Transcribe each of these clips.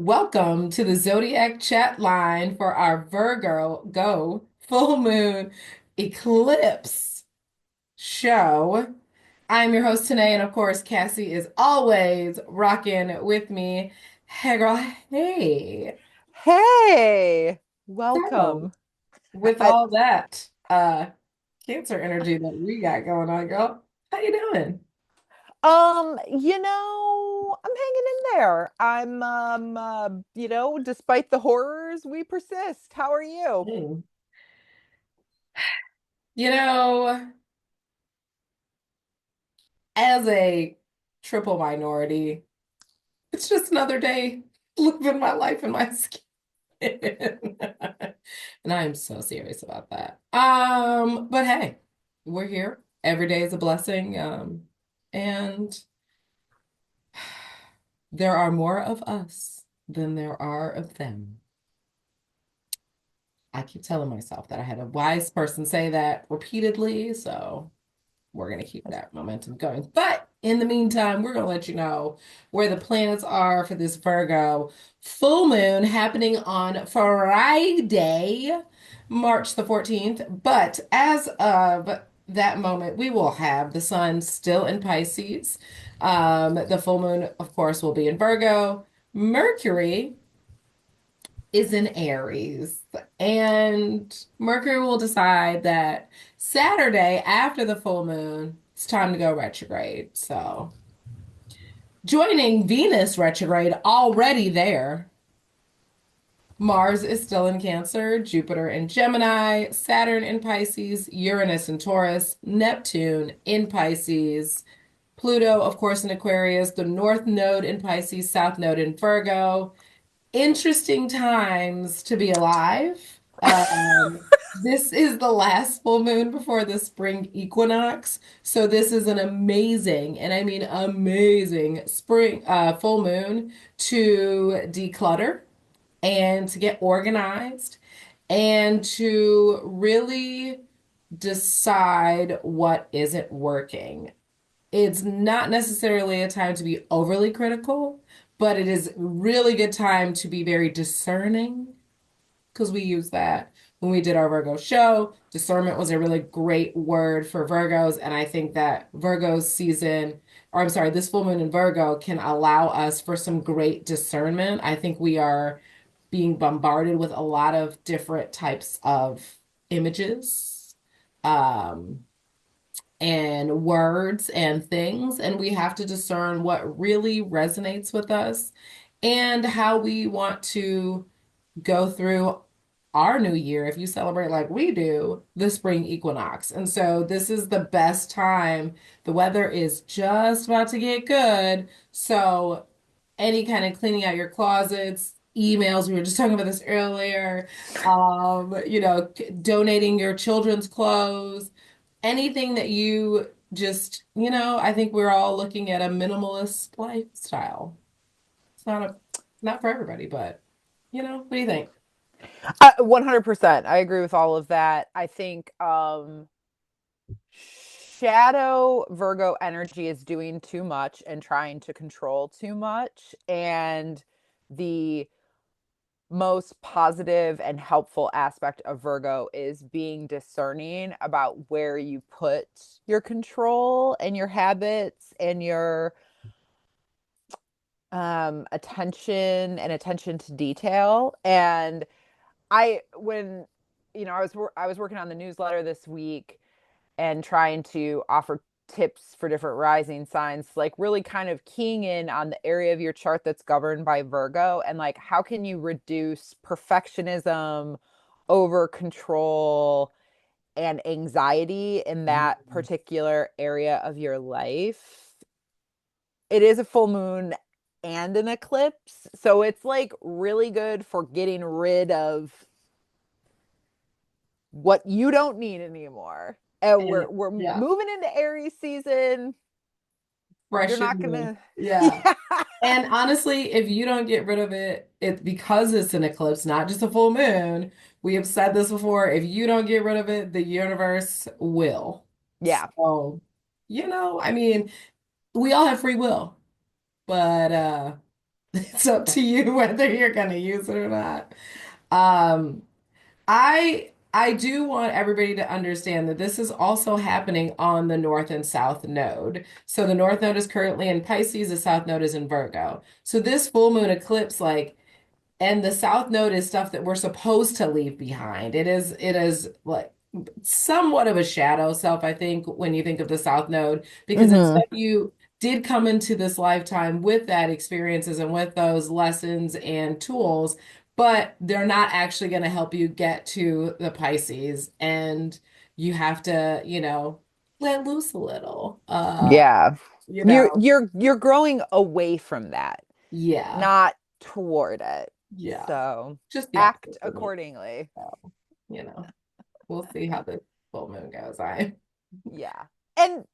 Welcome to the Zodiac chat line for our Virgo Go Full Moon Eclipse show. I'm your host today, and of course, Cassie is always rocking with me. Hey, girl, hey. Hey, So, welcome. with I, all that Cancer energy that we got going on, girl, how you doing? I'm hanging in there. Despite the horrors, we persist. How are you? Hmm. You know, as a triple minority, it's just another day living my life in my skin. And I am so serious about that. But hey, we're here. Every day is a blessing. And there are more of us than there are of them. I keep telling myself that I had a wise person say that repeatedly, so we're going to keep that momentum going. But in the meantime, we're going to let you know where the planets are for this Virgo full moon happening on Friday, March the 14th. But as of that moment, we will have the sun still in Pisces. The full moon, of course, will be in Virgo. Mercury is in Aries. And Mercury will decide that Saturday after the full moon, it's time to go retrograde. So, joining Venus retrograde already there. Mars is still in Cancer, Jupiter in Gemini, Saturn in Pisces, Uranus in Taurus, Neptune in Pisces, Pluto, of course, in Aquarius, the North Node in Pisces, South Node in Virgo, interesting times to be alive. This is the last full moon before the spring equinox. So this is an amazing, and I mean amazing spring full moon to declutter and to get organized and to really decide what isn't working. It's not necessarily a time to be overly critical, but it is really good time to be very discerning because we use that when we did our Virgo show. Discernment was a really great word for Virgos, and I think that Virgo's season, or I'm sorry, this full moon in Virgo can allow us for some great discernment. I think we are being bombarded with a lot of different types of images. And words and things, and we have to discern what really resonates with us and how we want to go through our new year if you celebrate like we do the spring equinox. And so this is the best time. The weather is just about to get good. So any kind of cleaning out your closets, emails, we were just talking about this earlier, donating your children's clothes, anything that you just, I think we're all looking at a minimalist lifestyle. It's not for everybody, but what do you think? 100%. I agree with all of that. I think shadow Virgo energy is doing too much and trying to control too much. And the most positive and helpful aspect of Virgo is being discerning about where you put your control and your habits and your attention to detail. And I when I was working on the newsletter this week and trying to offer tips for different rising signs, like really kind of keying in on the area of your chart that's governed by Virgo, and like how can you reduce perfectionism, over control, and anxiety in that particular area of your life. It is a full moon and an eclipse, so it's like really good for getting rid of what you don't need anymore. And And we're yeah, moving into Aries season. You're fresh and not new. gonna. Yeah. Yeah. And honestly, if you don't get rid of it, it because it's an eclipse, not just a full moon. We have said this before. If you don't get rid of it, the universe will. Yeah. So, I mean, we all have free will, but It's up to you whether you're going to use it or not. Um, I do want everybody to understand that this is also happening on the North and South node. So the North node is currently in Pisces, the South node is in Virgo. So this full moon eclipse, like, and the South node is stuff that we're supposed to leave behind. It is like somewhat of a shadow self, I think, when you think of the South node, because it's Hmm. that you did come into this lifetime with that experiences and with those lessons and tools, but they're not actually going to help you get to the Pisces. And you have to, let loose a little. Yeah. You You're know, you're you're growing away from that, yeah, not toward it. yeah. So Just the act opposite for me. accordingly. So, you know. We'll see how the full moon goes. I Yeah. And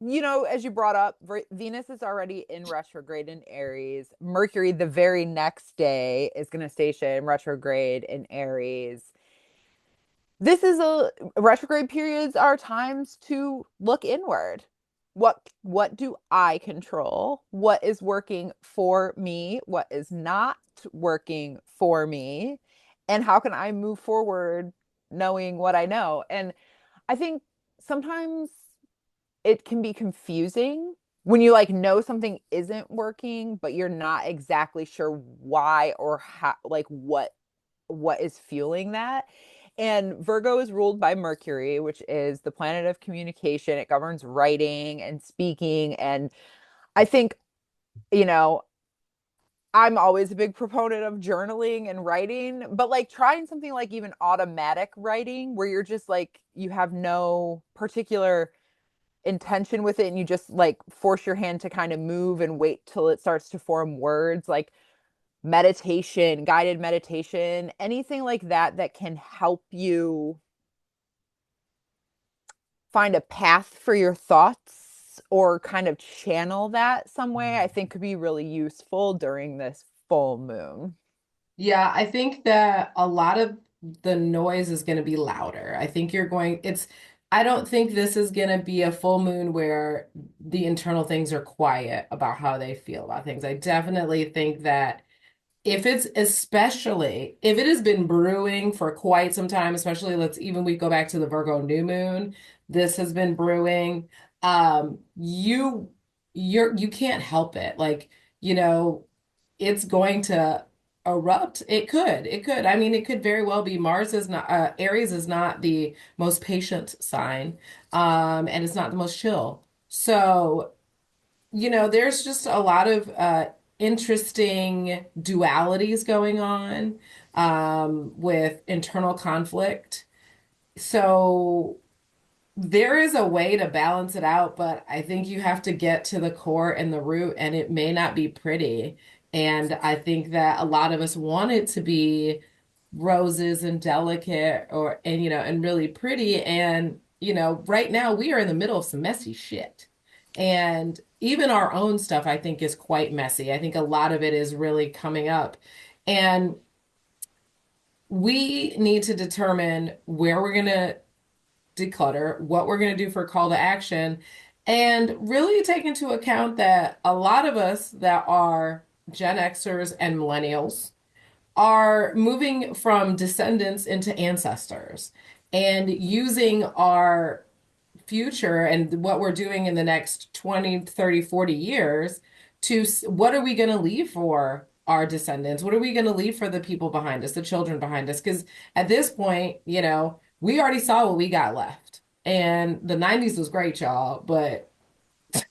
as you brought up, Venus is already in retrograde in Aries. Mercury, the very next day, is going to station retrograde in Aries. This is a retrograde periods are times to look inward. What do I control? What is working for me? What is not working for me? And how can I move forward knowing what I know? And I think sometimes it can be confusing when you like know something isn't working, but you're not exactly sure why or how, like what is fueling that. And Virgo is ruled by Mercury, which is the planet of communication. It governs writing and speaking. And I think, you know, I'm always a big proponent of journaling and writing, but like trying something like even automatic writing where you're just like, you have no particular intention with it and you just like force your hand to kind of move and wait till it starts to form words, like meditation, guided meditation, anything like that that can help you find a path for your thoughts or kind of channel that some way, I think could be really useful during this full moon. Yeah, I think that a lot of the noise is going to be louder. I don't think this is going to be a full moon where the internal things are quiet about how they feel about things. I definitely think that if it has been brewing for quite some time, especially we go back to the Virgo new moon, this has been brewing. You can't help it. Like, you know, it's going to erupt. It could. I mean, it could very well be. Aries is not the most patient sign, and it's not the most chill. So there's just a lot of interesting dualities going on with internal conflict. So there is a way to balance it out, but I think you have to get to the core and the root, and it may not be pretty. And I think that a lot of us want it to be roses and delicate and really pretty. And, right now we are in the middle of some messy shit. And even our own stuff, I think, is quite messy. I think a lot of it is really coming up. And we need to determine where we're going to declutter, what we're going to do for call to action, and really take into account that a lot of us that are Gen Xers and millennials are moving from descendants into ancestors and using our future and what we're doing in the next 20, 30, 40 years what are we going to leave for our descendants? What are we going to leave for the people behind us, the children behind us? Because at this point, we already saw what we got left. And the 90s was great, y'all, but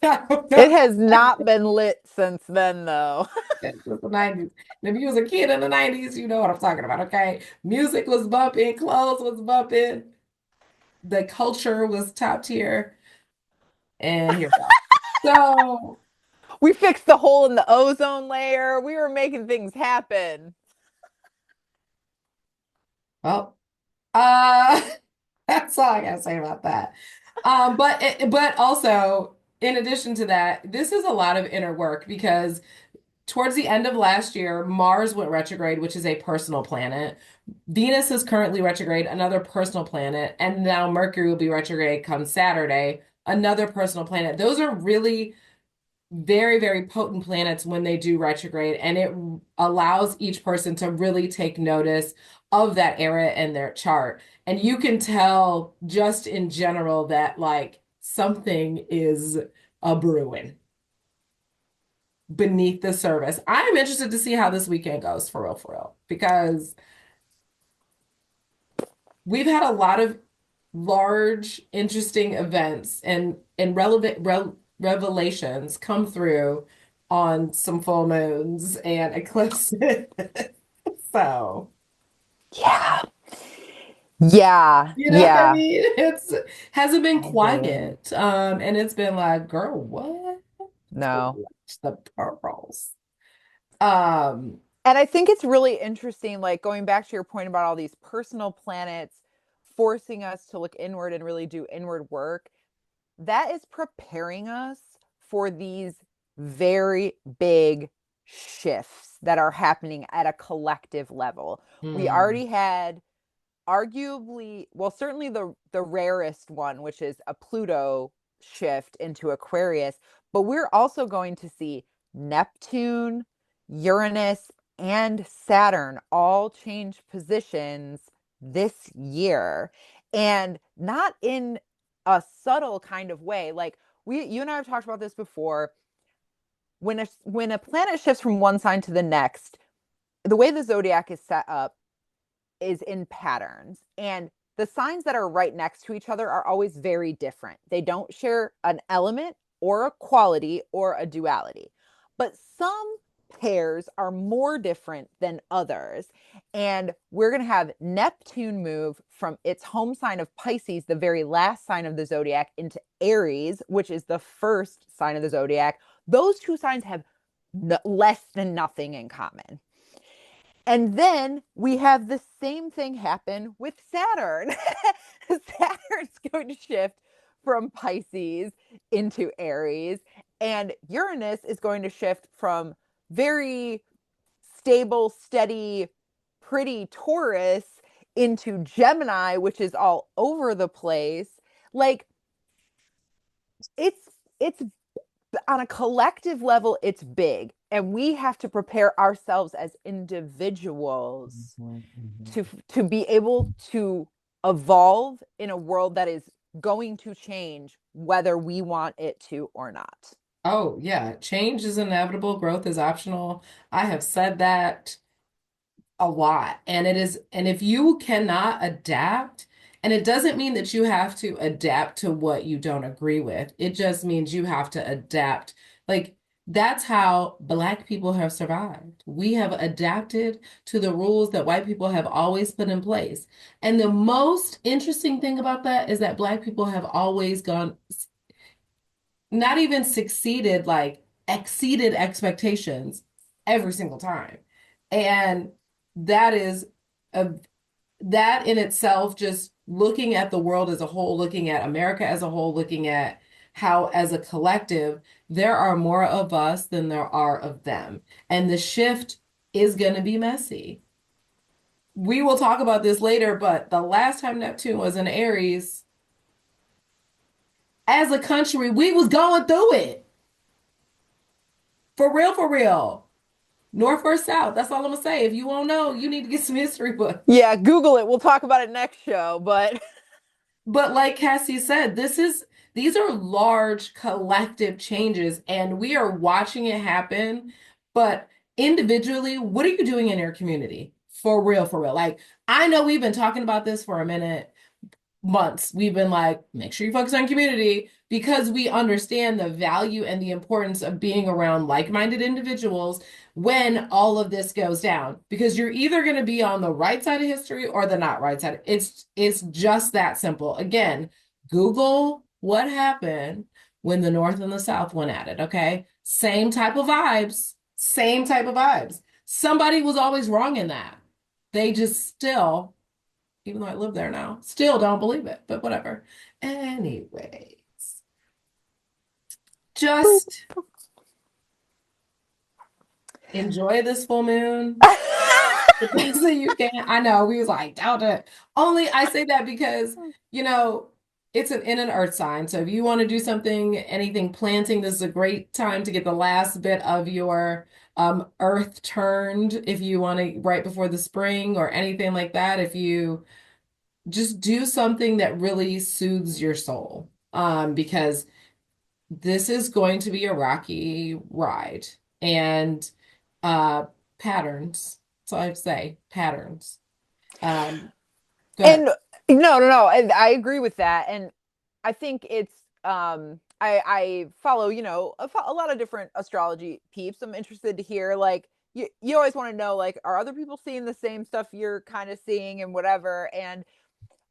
I don't know. It has not been lit since then, though. It was the 90s. And if you was a kid in the 90s, you know what I'm talking about, okay? Music was bumping, clothes was bumping, the culture was top tier, and here we are. So, We fixed the hole in the ozone layer. We were making things happen. well, that's all I gotta say about that. But also, in addition to that, this is a lot of inner work because towards the end of last year, Mars went retrograde, which is a personal planet. Venus is currently retrograde, another personal planet, and now Mercury will be retrograde come Saturday, another personal planet. Those are really very, very potent planets when they do retrograde, and it allows each person to really take notice of that era in their chart. And you can tell just in general that like something is a brewing beneath the surface. I'm interested to see how this weekend goes for real, because we've had a lot of large, interesting events and revelations come through on some full moons and eclipses. So, Yeah. Yeah. you know what I Yeah. mean? It's hasn't been I do. quiet. And it's been like, girl, what? No. Watch the pearls. Um, And I think it's really interesting, like going back to your point about all these personal planets forcing us to look inward and really do inward work. That is preparing us for these very big shifts that are happening at a collective level. We hmm. already had arguably, well, certainly the rarest one, which is a Pluto shift into Aquarius, but we're also going to see Neptune, Uranus, and Saturn all change positions this year. And not in a subtle kind of way. Like you and I have talked about this before. When a planet shifts from one sign to the next, the way the zodiac is set up is in patterns. And the signs that are right next to each other are always very different. They don't share an element or a quality or a duality. But some pairs are more different than others. And we're going to have Neptune move from its home sign of Pisces, the very last sign of the zodiac, into Aries, which is the first sign of the zodiac. Those two signs have less than nothing in common. And then we have the same thing happen with Saturn. Saturn's going to shift from Pisces into Aries, and Uranus is going to shift from very stable, steady, pretty Taurus into Gemini, which is all over the place. Like it's on a collective level, it's big. And we have to prepare ourselves as individuals Mhm, mhm. to be able to evolve in a world that is going to change whether we want it to or not. Oh, yeah. Change is inevitable, growth is optional. I have said that a lot. And it is, and if you cannot adapt, and it doesn't mean that you have to adapt to what you don't agree with, it just means you have to adapt. Like, that's how Black people have survived. We have adapted to the rules that white people have always put in place. And the most interesting thing about that is that Black people have always gone, not even succeeded, like exceeded expectations every single time. And that is a that in itself, just looking at the world as a whole, looking at America as a whole, looking at how as a collective, there are more of us than there are of them. And the shift is going to be messy. We will talk about this later, but the last time Neptune was in Aries, as a country, we was going through it. For real, for real. North or South. That's all I'm gonna say. If you won't know, you need to get some history books. Yeah, Google it. We'll talk about it next show. But But like Cassie said, these are large collective changes, and we are watching it happen. But individually, what are you doing in your community? For real, for real. Like, I know we've been talking about this for a minute, months, we've been like, make sure you focus on community, because we understand the value and the importance of being around like-minded individuals when all of this goes down. Because you're either going to be on the right side of history or the not right side. It's just that simple. Again, Google what happened when the North and the South went at it, okay? Same type of vibes, same type of vibes. Somebody was always wrong in that. They just still, even though I live there now, still don't believe it, but whatever. Anyways, just enjoy this full moon the best that you can. I know we was like, don't do it. Only I say that because, you know, it's in an earth sign. So if you want to do something, anything planting, this is a great time to get the last bit of your earth turned if you want to right before the spring or anything like that. If you just do something that really soothes your soul. Because this is going to be a rocky ride and uh patterns. So I'd say patterns. Um, go ahead. And no. I agree with that. And I think it's I follow, a lot of different astrology peeps. I'm interested to hear like you always want to know like are other people seeing the same stuff you're kind of seeing and whatever. And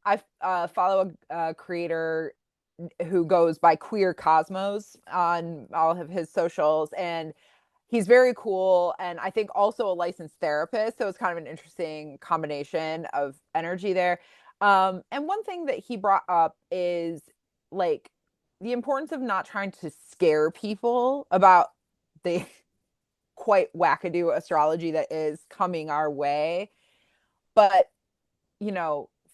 I follow a creator who goes by Queer Cosmos on all of his socials, and he's very cool, and I think also a licensed therapist, so it's kind of an interesting combination of energy there. And one thing that he brought up is like the importance of not trying to scare people about the quite wackadoo astrology that is coming our way, but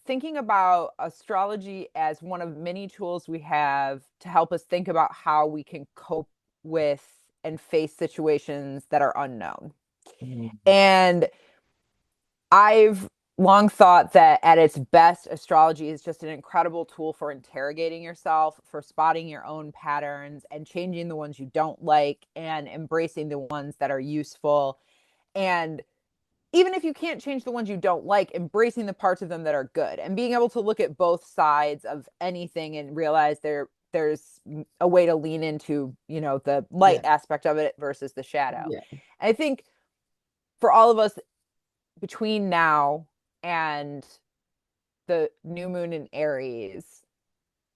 thinking about astrology as one of many tools we have to help us think about how we can cope with and face situations that are unknown. Mhm. And I've long thought that at its best, astrology is just an incredible tool for interrogating yourself, for spotting your own patterns and changing the ones you don't like and embracing the ones that are useful. And even if you can't change the ones you don't like, embracing the parts of them that are good and being able to look at both sides of anything and realize there's a way to lean into, the light Yeah. aspect of it versus the shadow. Yeah. And I think for all of us between now and the new moon in Aries,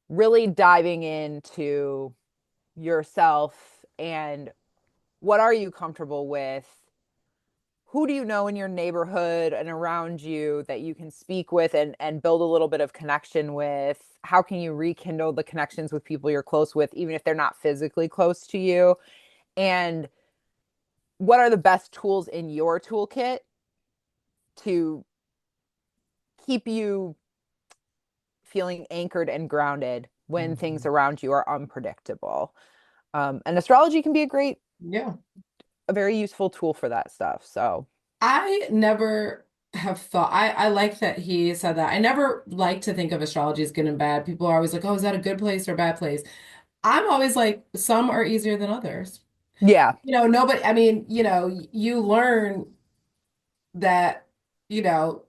really diving into yourself and what are you comfortable with, who do you know in your neighborhood and around you that you can speak with and build a little bit of connection with? How can you rekindle the connections with people you're close with, even if they're not physically close to you? And what are the best tools in your toolkit to keep you feeling anchored and grounded when things Mhm. around you are unpredictable? And astrology can be Yeah. a very useful tool for that stuff. So, I never have thought, I like that he said that. I never like to think of astrology as good and bad. People are always like, oh, is that a good place or a bad place? I'm always like, some are easier than others. yeah. Nobody, I mean, you learn that,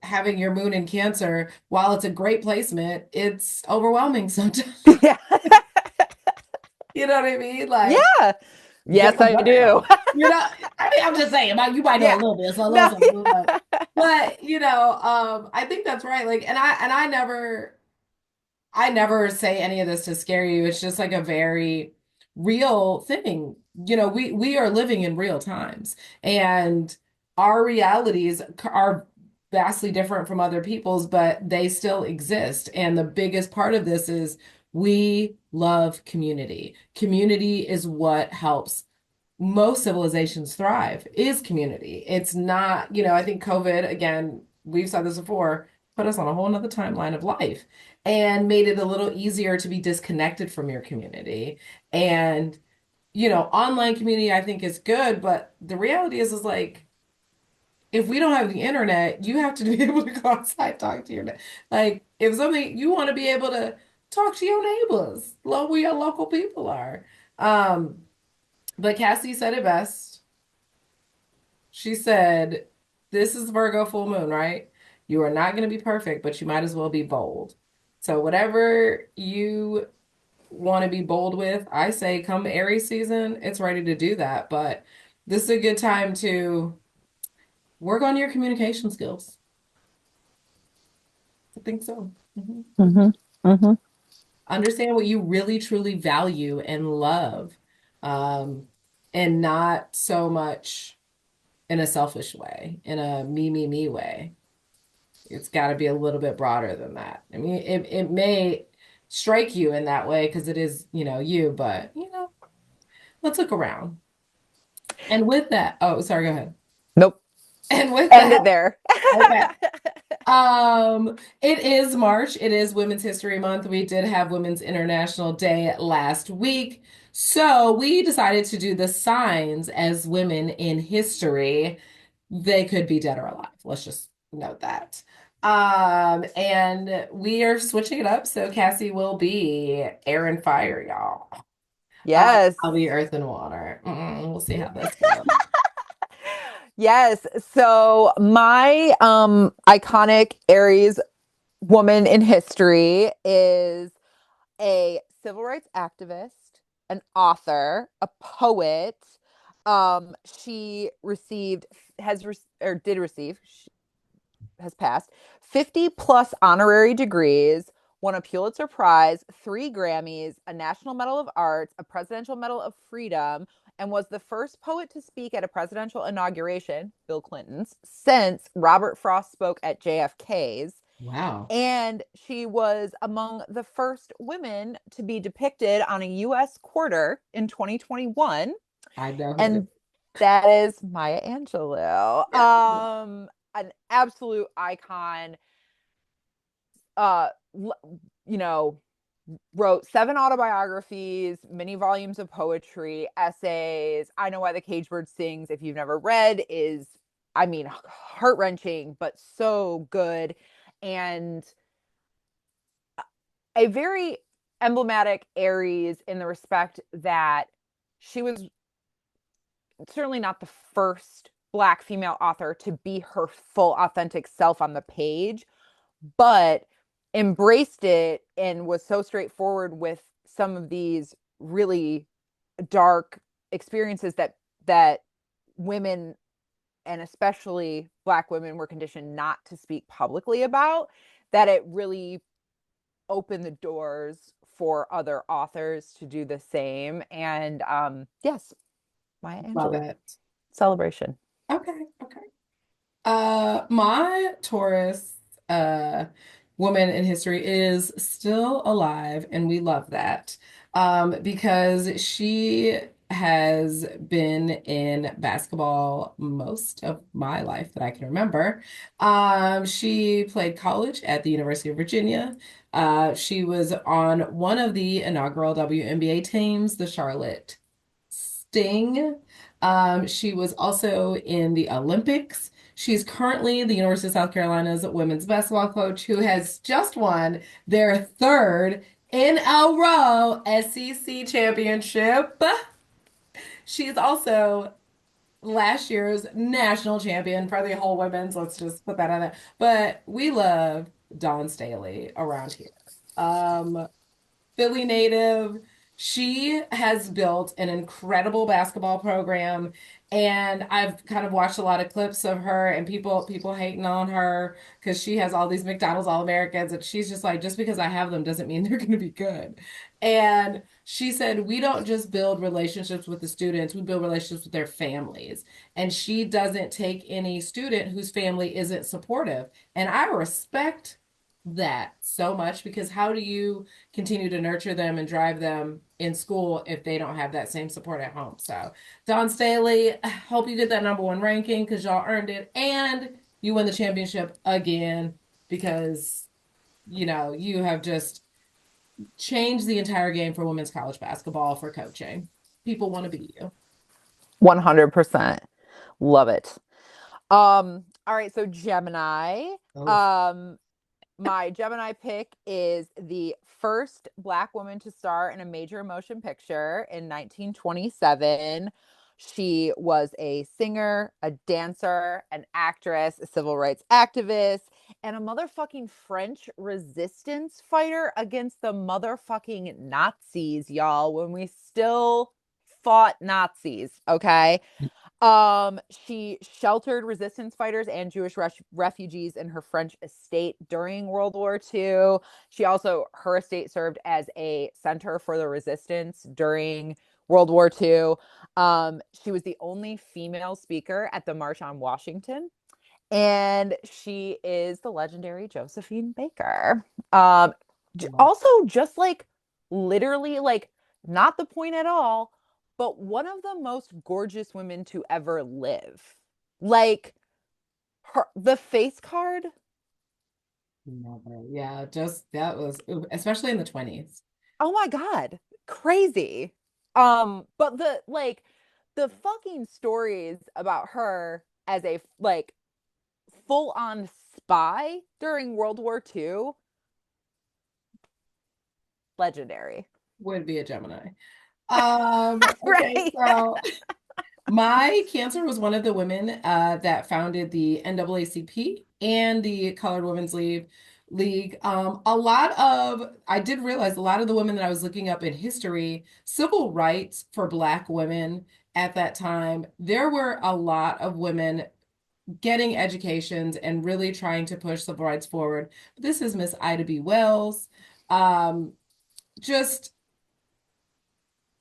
having your moon in Cancer, while it's a great placement, it's overwhelming sometimes. Yeah. You know what I mean? Like, Yeah. get Yes, the I do. work. I mean, I'm just saying, like, you might know a Yeah. little bit, so a little No. something, but I think that's right. Like, and I never say any of this to scare you. It's just like a very real thing. We are living in real times, and our realities are vastly different from other people's, but they still exist. And the biggest part of this is we love community. Community is what helps most civilizations thrive, is community. It's not, I think COVID, again, we've said this before, put us on a whole nother timeline of life and made it a little easier to be disconnected from your community. And, online community I think is good, but the reality is like if we don't have the internet, you have to be able to go outside, talk to like if something you want to be able to talk to your neighbors, where your local people are. Um, but Cassie said it best. She said, "This is Virgo full moon, right? You are not going to be perfect, but you might as well be bold. So, whatever you want to be bold with, I say come Aries season, it's ready to do that. But this is a good time to work on your communication skills. I think so. Mhm. Hmm. Hmm. Understand what you really, truly value and love, um, and not so much in a selfish way, in a me way. It's got to be a little bit broader than that. I mean, it may strike you in that way because it is, you, but, let's look around. And with that, oh, sorry, go ahead. Nope. And with End that, it there. okay. It is March. It is Women's History Month. We did have Women's International Day last week. So we decided to do the signs as women in history. They could be dead or alive. Let's just note that. And we are switching it up. So Cassie will be air and fire, y'all. Yes. I'll be earth and water. We'll see how this goes. Yes. So my iconic Aries woman in history is a civil rights activist, an author, a poet. She received has re- or did receive has passed 50 plus honorary degrees, won a Pulitzer Prize, 3 Grammys, a National Medal of Arts, a Presidential Medal of Freedom, and was the first poet to speak at a presidential inauguration, Bill Clinton's, since Robert Frost spoke at JFK's. Wow. And she was among the first women to be depicted on a U.S. quarter in 2021. I know her. And that is Maya Angelou. Yep. An absolute icon. Uh, you know, wrote 7 autobiographies, many volumes of poetry, essays. I Know Why the Caged Bird Sings, if you've never read, is, I mean, heart wrenching, but so good. And a very emblematic Aries in the respect that she was certainly not the first Black female author to be her full authentic self on the page, but embraced it and was so straightforward with some of these really dark experiences that women, and especially Black women, were conditioned not to speak publicly about, that it really opened the doors for other authors to do the same. And yes, Maya Love Angelou. it. Celebration. Okay. Okay. My Taurus woman in history is still alive, and we love that. Because she has been in basketball most of my life that I can remember. She played college at the University of Virginia. She was on one of the inaugural WNBA teams, the Charlotte Sting. She was also in the Olympics. She's currently the University of South Carolina's women's basketball coach who has just won their third in a row SEC championship. She's also last year's national champion for the whole women's. Let's just put that on there. But we love Dawn Staley around here. Um, Philly native. She has built an incredible basketball program, and I've kind of watched a lot of clips of her and people hating on her because she has all these McDonald's All-Americans, and she's just like, just because I have them doesn't mean they're going to be good. And she said, we don't just build relationships with the students, we build relationships with their families. And she doesn't take any student whose family isn't supportive. And I respect that so much because how do you continue to nurture them and drive them in school if they don't have that same support at home? So, Don Staley, hope you get that #1 ranking because y'all earned it and you win the championship again because you have just changed the entire game for women's college basketball for coaching. People want to be you. 100%. Love it. All right, so Gemini. Oh, Um, my Gemini pick is the first Black woman to star in a major motion picture in 1927. She was a singer, a dancer, an actress, a civil rights activist, and a motherfucking French resistance fighter against the motherfucking Nazis, y'all, when we still fought Nazis, okay? She sheltered resistance fighters and Jewish refugees in her French estate during World War II. Her estate served as a center for the resistance during World War II. She was the only female speaker at the March on Washington, and she is the legendary Josephine Baker. Um, Also, just like literally, like, not the point at all, but one of the most gorgeous women to ever live. Like, the face card. Never. Yeah, just that was, especially in the 20s. Oh my God. Crazy. But the fucking stories about her as a like full on spy during World War II, legendary. Would be a Gemini. Okay, Right. so my Cancer was one of the women that founded the NAACP and the Colored Women's League. I did realize a lot of the women that I was looking up in history, civil rights for Black women at that time, there were a lot of women getting educations and really trying to push civil rights forward. This is Miss Ida B. Wells. Um, just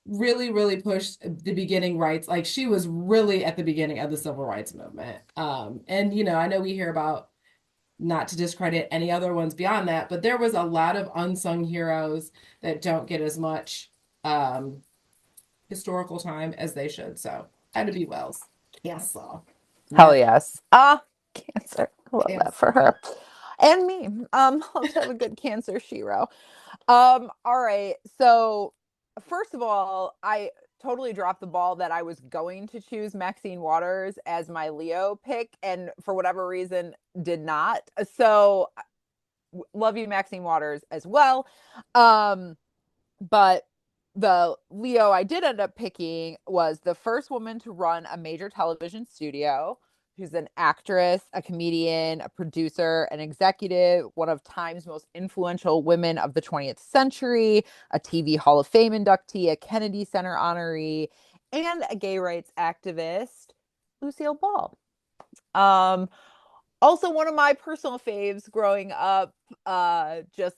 really, really pushed the beginning rights. Like she was really at the beginning of the civil rights movement. And I know we hear about, not to discredit any other ones beyond that, but there was a lot of unsung heroes that don't get as much um historical time as they should. So Ida B. Wells. Yes. Yeah. Hell yes. Cancer. I love that Yes. for her. And me. Love to have a good Cancer she-roe. All right. So first of all, I totally dropped the ball that I was going to choose Maxine Waters as my Leo pick, and for whatever reason did not. So love you, Maxine Waters, as well. Um, but the Leo I did end up picking was the first woman to run a major television studio. She's an actress, a comedian, a producer, an executive, one of Time's most influential women of the 20th century, a TV Hall of Fame inductee, a Kennedy Center honoree, and a gay rights activist, Lucille Ball. Um, Also one of my personal faves growing up, just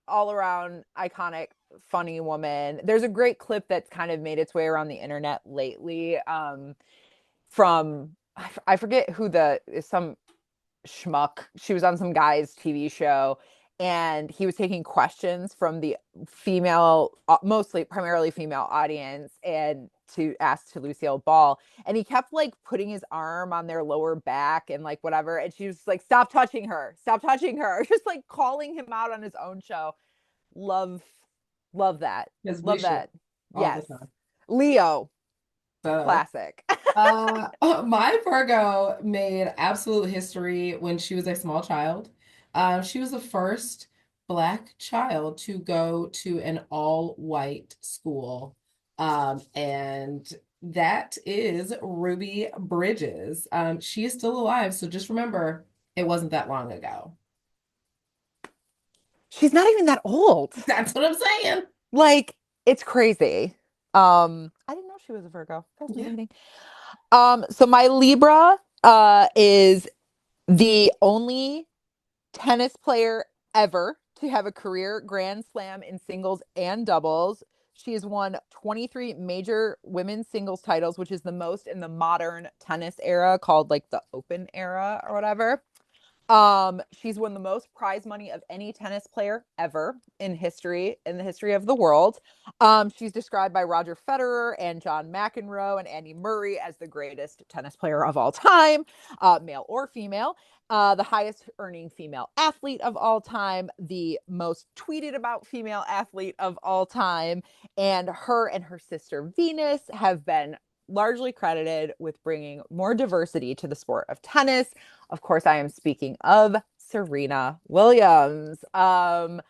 all around iconic, funny woman. There's a great clip that's kind of made its way around the internet lately, from I forget who the some schmuck. She was on some guy's TV show, and he was taking questions from the female, mostly primarily female audience, and to ask to Lucille Ball, and he kept like putting his arm on their lower back and like whatever, and she was like, stop touching her," just like calling him out on his own show. Love, love that. Because we Love should that. all the Yes. time. Leo, So classic. my Virgo made absolute history when she was a small child. She was the first Black child to go to an all-white school. And that is Ruby Bridges. She is still alive, so just remember, it wasn't that long ago. She's not even that old. That's what I'm saying. Like, it's crazy. I didn't know she was a Virgo. Yeah. Fascinating. So my Libra is the only tennis player ever to have a career Grand Slam in singles and doubles. She has won 23 major women's singles titles, which is the most in the modern tennis era, called like the Open era or whatever. She's won the most prize money of any tennis player ever in the history of the world. She's described by Roger Federer and John McEnroe and Andy Murray as the greatest tennis player of all time, male or female. The highest earning female athlete of all time, the most tweeted about female athlete of all time, and her sister Venus have been largely credited with bringing more diversity to the sport of tennis. Of course, I am speaking of Serena Williams. And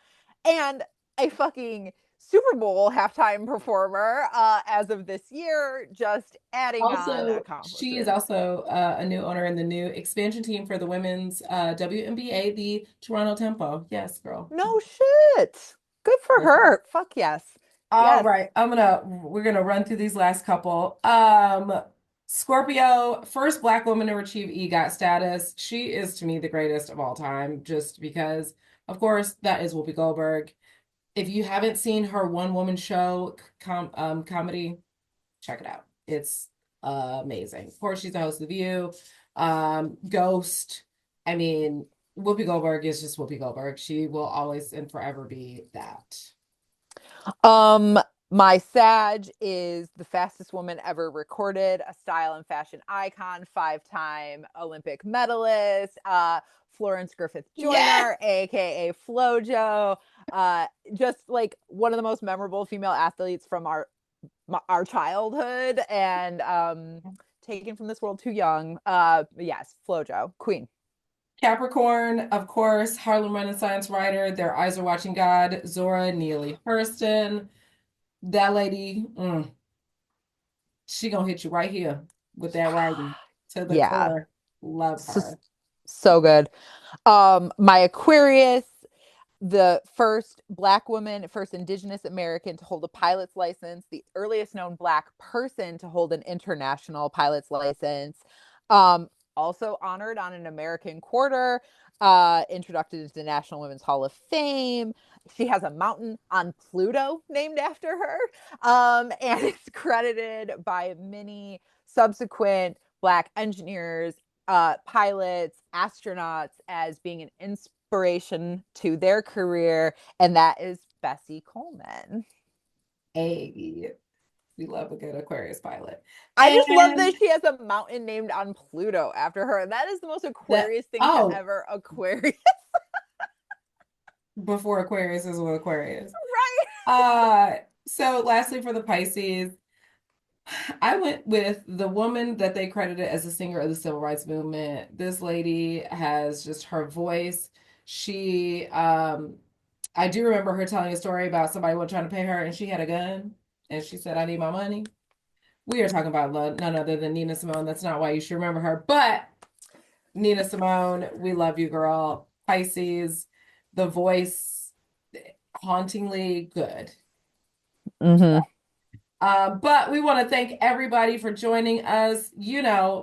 a fucking Super Bowl halftime performer as of this year, just adding on Also, she is accomplishments. also a new owner in the new expansion team for the women's WNBA, the Toronto Tempo. Yes, girl. No shit. Good for Listen. her. Fuck yes. All Yes. right, we're gonna run through these last couple. Scorpio, first Black woman to achieve EGOT status. She is to me the greatest of all time, just because, of course, that is Whoopi Goldberg. If you haven't seen her one woman show comedy, check it out. It's amazing. Of course, she's the host of The View, Ghost. I mean, Whoopi Goldberg is just Whoopi Goldberg. She will always and forever be that. Um, My Sag is the fastest woman ever recorded, a style and fashion icon, 5-time Olympic medalist, Florence Griffith Yes. Joyner, aka Flojo, just like one of the most memorable female athletes from our childhood, and taken from this world too young. Yes, Flojo, queen. Capricorn, of course, Harlem Renaissance writer. Their eyes are watching God. Zora Neale Hurston. That lady, she gonna hit you right here with that writing to the Yeah, core. Love so, her. so good. My Aquarius, the first Black woman, first Indigenous American to hold a pilot's license, the earliest known Black person to hold an international pilot's license. Um, Also honored on an American quarter, introduced into the National Women's Hall of Fame. She has a mountain on Pluto named after her, and it's credited by many subsequent Black engineers, pilots, astronauts as being an inspiration to their career, and that is Bessie Coleman. A, we love a good Aquarius pilot. I just love And that she has a mountain named on Pluto after her. That is the most that, Aquarius thing to oh, ever Aquarius. before Aquarius is with Aquarius. Right. Uh, so lastly for the Pisces, I went with the woman that they credited as a singer of the Civil Rights Movement. This lady has just her voice. She, I do remember her telling a story about somebody was trying to pay her and she had a gun and she said, I need my money. We are talking about none other than Nina Simone. That's not why you should remember her. But Nina Simone, we love you, girl. Pisces, the voice, hauntingly good. Mm-hmm. But we want to thank everybody for joining us.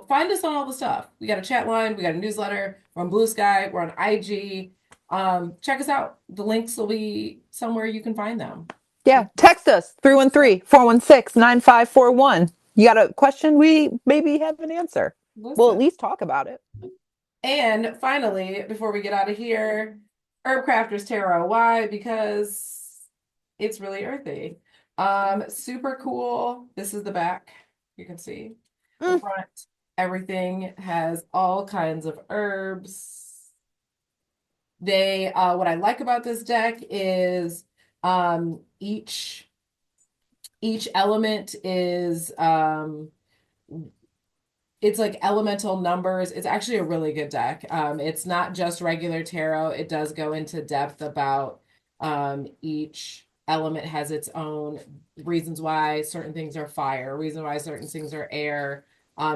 Find us on all the stuff. We got a chat line, we got a newsletter, we're on Blue Sky, we're on IG. Check us out. The links will be somewhere you can find them. Yeah. Text us 313-416-9541. You got a question? We maybe have an answer. We'll at Listen. least talk about it. And finally, before we get out of here, Herbcrafter's Tarot. Why? Because it's really earthy. Super cool. This is the back. You can see the Mm. front. Everything has all kinds of herbs. What I like about this deck is each element is it's like elemental numbers. It's actually a really good deck. It's not just regular tarot. It does go into depth about each element has its own reasons why certain things are fire, reason why certain things are air.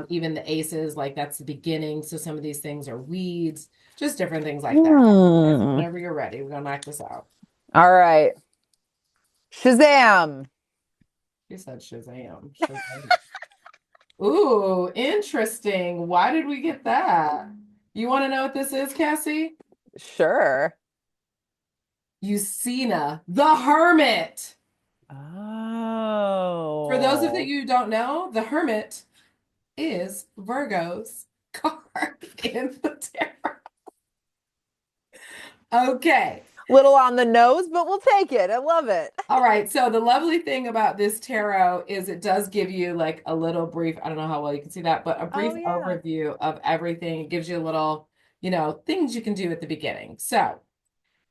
Even the aces, like that's the beginning. So some of these things are weeds, just different things like that. Hmm. Whenever you're ready, we're gonna knock this out. All right. Shazam. You said Shazam. Shazam. Ooh, interesting. Why did we get that? You want to know what this is, Cassie? Sure. Eucina, the Hermit. For those of Oh. you who don't know, the Hermit is Virgo's card in the tarot. Okay. Little on the nose, but we'll take it. I love it. All right. So the lovely thing about this tarot is it does give you like a little brief, I don't know how well you can see that, but a brief Oh, yeah. overview of everything. It gives you a little, things you can do at the beginning. So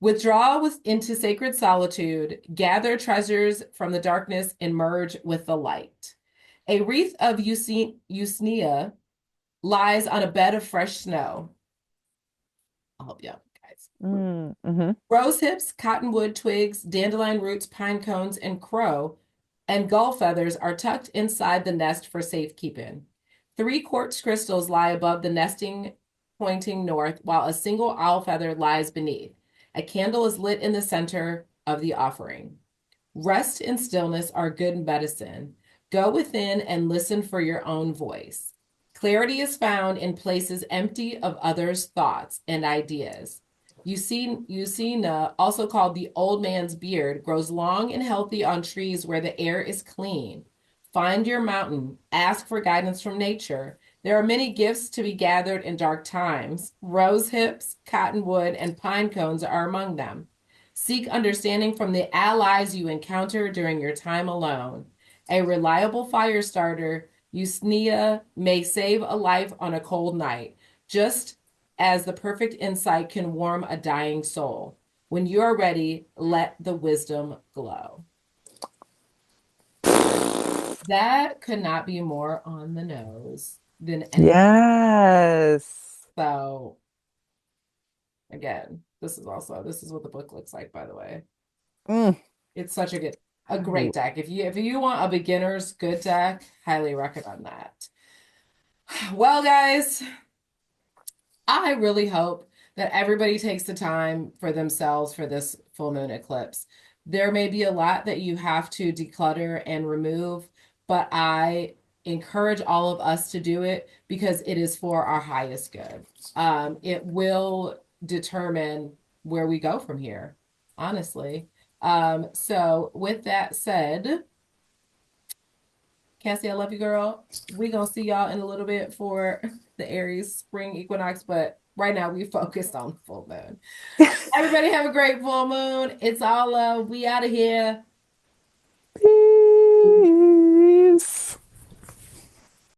withdraw into sacred solitude, gather treasures from the darkness, and merge with the light. A wreath of Eusnia lies on a bed of fresh snow. I'll help you out, guys. Mm-hmm. Rose hips, cottonwood twigs, dandelion roots, pine cones, and crow and gull feathers are tucked inside the nest for safekeeping. 3 quartz crystals lie above the nesting, pointing north, while a single owl feather lies beneath. A candle is lit in the center of the offering. Rest and stillness are good medicine. Go within and listen for your own voice. Clarity is found in places empty of others' thoughts and ideas. Eucina, also called the old man's beard, grows long and healthy on trees where the air is clean. Find your mountain. Ask for guidance from nature. There are many gifts to be gathered in dark times. Rose hips, cottonwood, and pine cones are among them. Seek understanding from the allies you encounter during your time alone. A reliable fire starter, Usnea, may save a life on a cold night, just as the perfect insight can warm a dying soul. When you are ready, let the wisdom glow. That could not be more on the nose than anything. Yes. So, again, this is what the book looks like, by the way. Mm. It's such a great deck. If you want a beginner's good deck, highly recommend that. Well, guys, I really hope that everybody takes the time for themselves for this full moon eclipse. There may be a lot that you have to declutter and remove, but I encourage all of us to do it because it is for our highest good. It will determine where we go from here, honestly. So with that said, Cassie, I love you, girl. We gonna see y'all in a little bit for the Aries spring equinox, but right now we focused on full moon. Everybody have a great full moon. It's all love. We out of here.